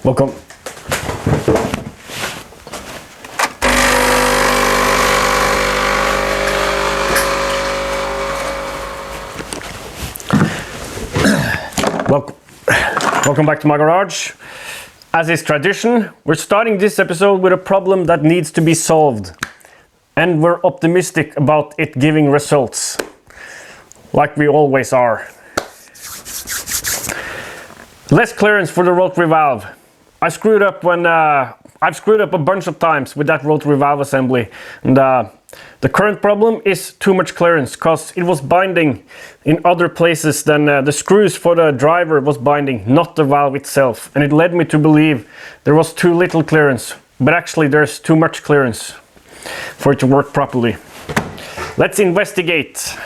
Welcome. Welcome back to my garage. As is tradition, we're starting this episode with a problem that needs to be solved. And we're optimistic about it giving results. Like we always are. Less clearance for the rotary valve. I screwed up when I've screwed up a bunch of times with that rotary valve assembly, and the current problem is too much clearance because it was binding in other places than the screws for the driver was binding, not the valve itself, and it led me to believe there was too little clearance, but actually there's too much clearance for it to work properly. Let's investigate.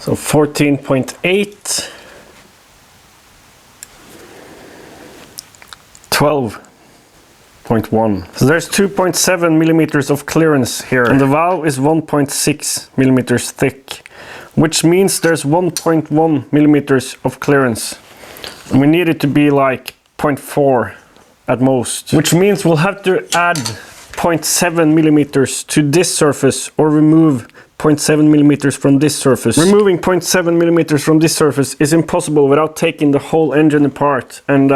So 14.8, 12.1. So there's 2.7 millimeters of clearance here, and the valve is 1.6 millimeters thick, which means there's 1.1 millimeters of clearance. And we need it to be like 0.4 at most, which means we'll have to add 0.7 millimeters to this surface or remove 0.7 millimeters from this surface. Removing 0.7 millimeters from this surface is impossible without taking the whole engine apart and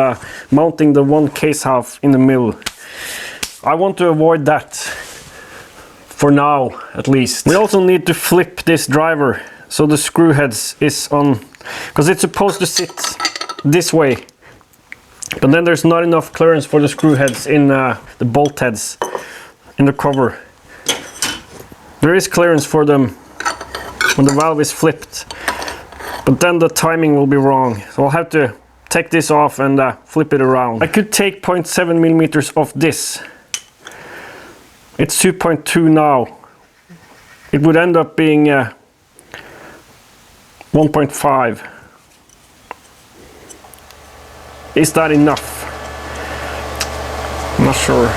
mounting the one case half in the middle. I want to avoid that, for now at least. We also need to flip this driver so the screw heads is on, because it's supposed to sit this way, but then there's not enough clearance for the screw heads in the bolt heads in the cover. There is clearance for them when the valve is flipped, but then the timing will be wrong. So I'll have to take this off and flip it around. I could take 0.7 millimeters off this. It's 2.2 now. It would end up being 1.5. Is that enough? I'm not sure.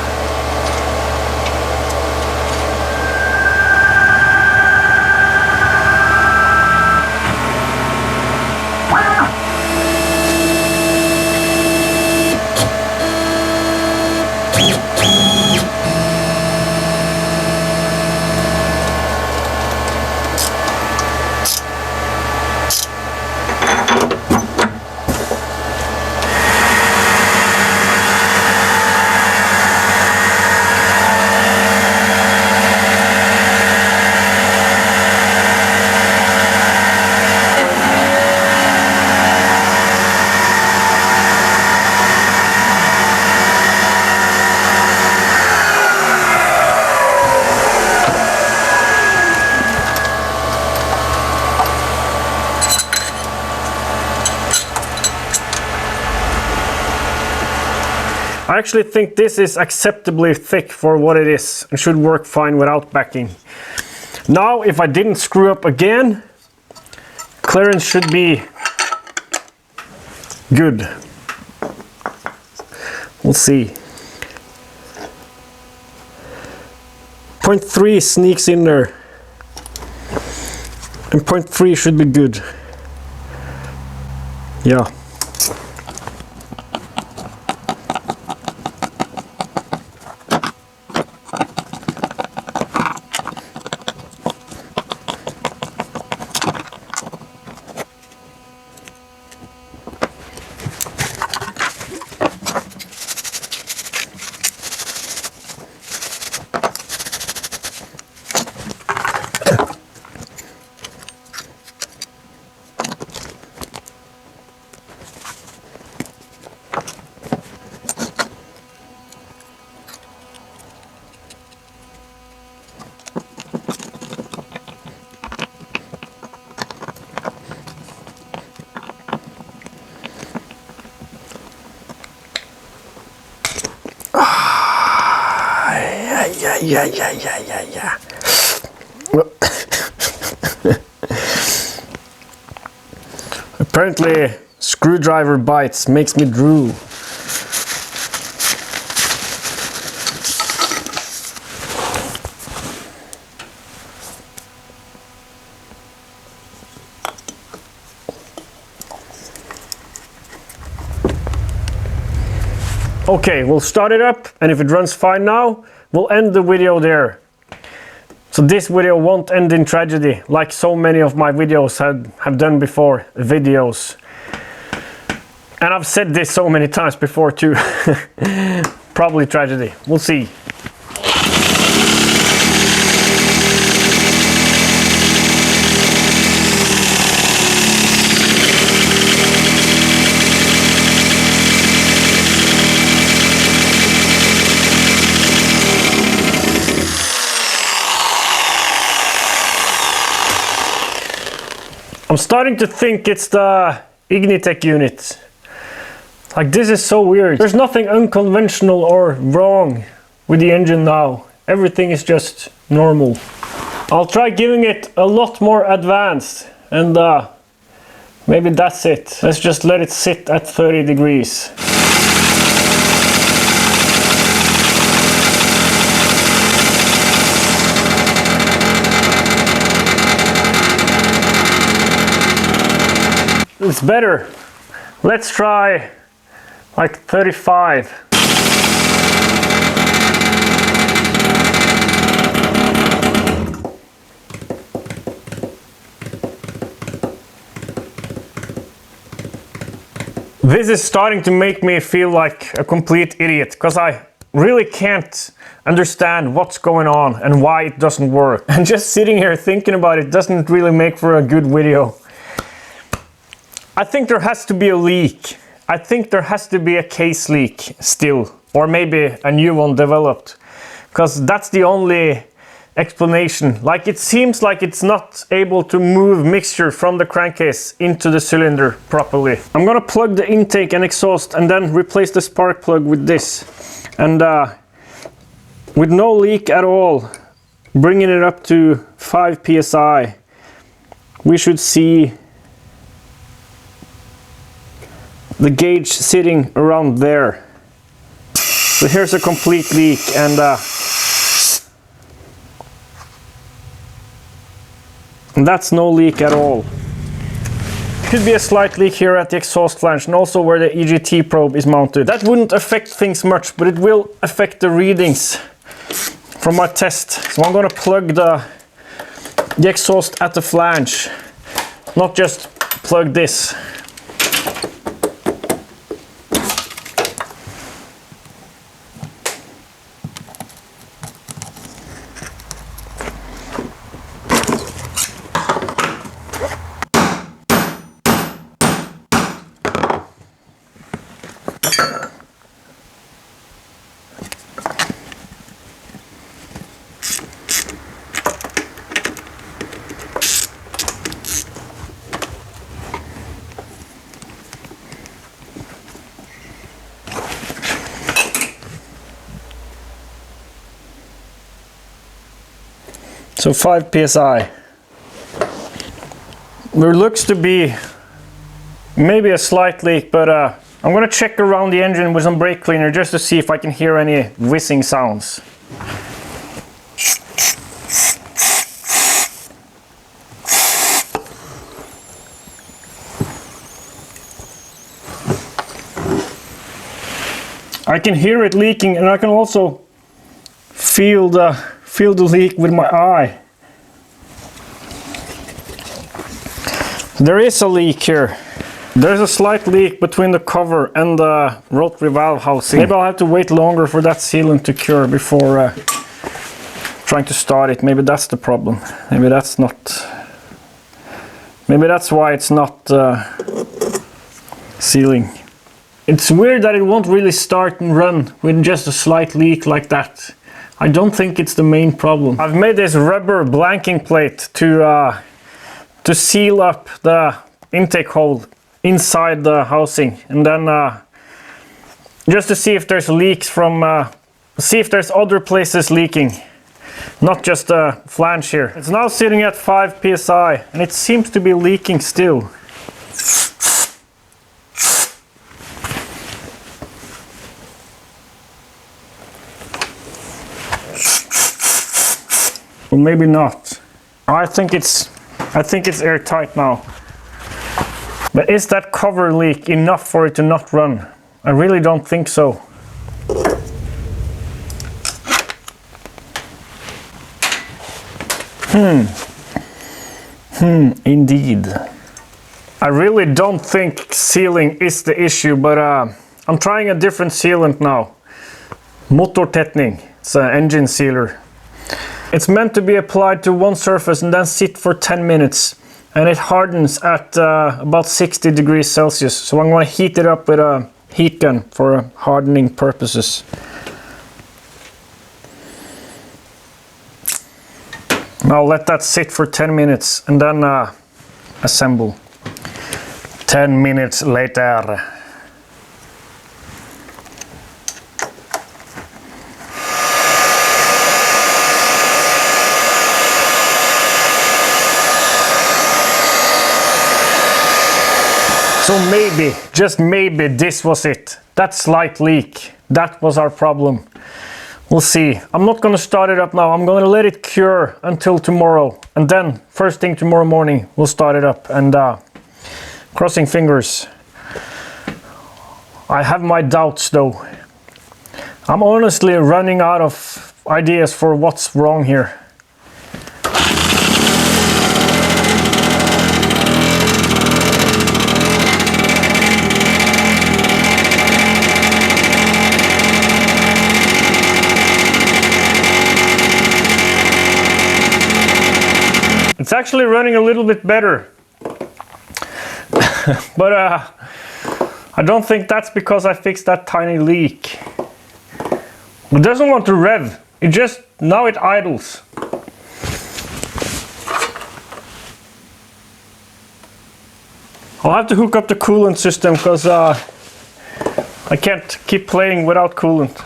I actually think this is acceptably thick for what it is and should work fine without backing. Now, if I didn't screw up again, clearance should be good. We'll see. 0.3 sneaks in there, and 0.3 should be good. Yeah. Yeah. Apparently, screwdriver bites makes me drool. Okay, we'll start it up, and if it runs fine now, we'll end the video there. So this video won't end in tragedy, like so many of my videos have done before, videos. And I've said this so many times before too. Probably tragedy, we'll see. I'm starting to think it's the Ignitec unit. Like, this is so weird. There's nothing unconventional or wrong with the engine now. Everything is just normal. I'll try giving it a lot more advanced, and maybe that's it. Let's just let it sit at 30 degrees. It's better. Let's try like 35. This is starting to make me feel like a complete idiot, because I really can't understand what's going on and why it doesn't work. And just sitting here thinking about it doesn't really make for a good video. I think there has to be a leak. I think there has to be a case leak still, or maybe a new one developed, because that's the only explanation. Like, it seems like it's not able to move mixture from the crankcase into the cylinder properly. I'm gonna plug the intake and exhaust and then replace the spark plug with this. And with no leak at all, bringing it up to 5 psi, we should see the gauge sitting around there. So here's a complete leak, and that's no leak at all. Could be a slight leak here at the exhaust flange and also where the EGT probe is mounted. That wouldn't affect things much, but it will affect the readings from my test. So I'm gonna plug the exhaust at the flange, not just plug this. So 5 psi. There looks to be maybe a slight leak, but I'm gonna check around the engine with some brake cleaner just to see if I can hear any whizzing sounds. I can hear it leaking, and I can also feel the leak with my eye. There is a leak here. There's a slight leak between the cover and the rotary valve housing. Maybe I'll have to wait longer for that sealant to cure before trying to start it. Maybe that's the problem. Maybe that's why it's not sealing. It's weird that it won't really start and run with just a slight leak like that. I don't think it's the main problem. I've made this rubber blanking plate to seal up the intake hole inside the housing, and then just to see if there's leaks from, see if there's other places leaking, not just the flange here. It's now sitting at 5 psi, and it seems to be leaking still. Or maybe not. I think it's airtight now. But is that cover leak enough for it to not run? I really don't think so. Indeed. I really don't think sealing is the issue, but I'm trying a different sealant now. Motortetning. It's an engine sealer. It's meant to be applied to one surface and then sit for 10 minutes. And it hardens at about 60 degrees Celsius. So I'm going to heat it up with a heat gun for hardening purposes. I'll let that sit for 10 minutes and then assemble. 10 minutes later. So maybe, just maybe, this was it. That slight leak, that was our problem. We'll see. I'm not going to start it up now. I'm going to let it cure until tomorrow. And then, first thing tomorrow morning, we'll start it up. And crossing fingers. I have my doubts though. I'm honestly running out of ideas for what's wrong here. It's actually running a little bit better, but I don't think that's because I fixed that tiny leak. It doesn't want to rev, it just, now it idles. I'll have to hook up the coolant system because I can't keep playing without coolant.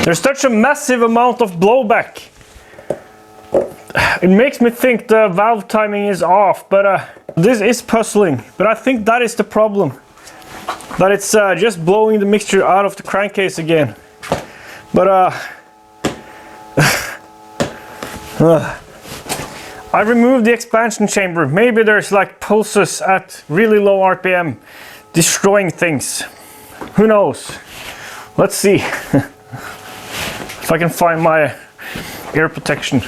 There's such a massive amount of blowback. It makes me think the valve timing is off, but this is puzzling. But I think that is the problem. That it's just blowing the mixture out of the crankcase again. But I removed the expansion chamber. Maybe there's like pulses at really low RPM destroying things. Who knows? Let's see. If I can find my ear protection.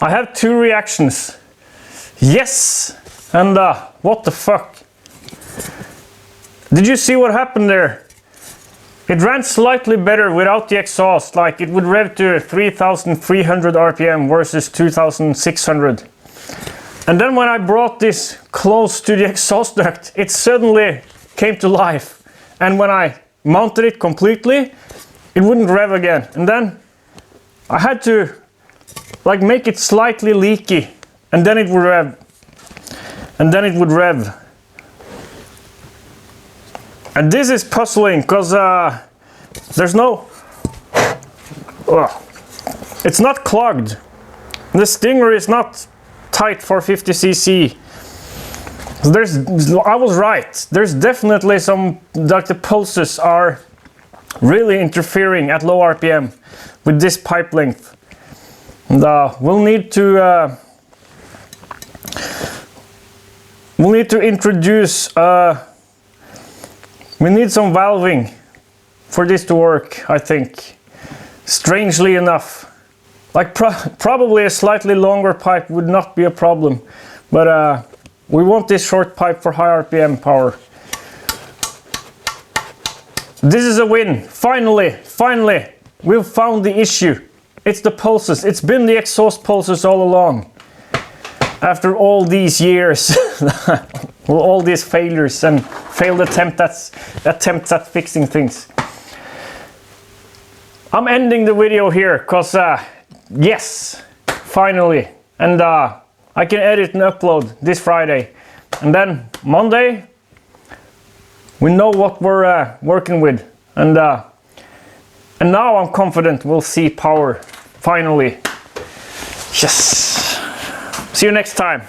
I have two reactions. Yes! And what the fuck? Did you see what happened there? It ran slightly better without the exhaust, like it would rev to 3,300 RPM versus 2,600. And then when I brought this close to the exhaust duct, it suddenly came to life. And when I mounted it completely, it wouldn't rev again. And then I had to like make it slightly leaky, and then it would rev. And then it would rev. And this is puzzling because there's no... it's not clogged. The stinger is not tight for 50cc. I was right. There's definitely some, like the pulses are really interfering at low RPM with this pipe length. And we'll need to introduce, we need some valving for this to work, I think. Strangely enough. Like probably a slightly longer pipe would not be a problem, but we want this short pipe for high RPM power. This is a win. Finally, we've found the issue. It's the pulses. It's been the exhaust pulses all along. After all these years, all these failures and failed attempts at fixing things. I'm ending the video here because yes, finally, and I can edit and upload this Friday, and then Monday we know what we're working with, and now I'm confident we'll see power finally. Yes. See you next time.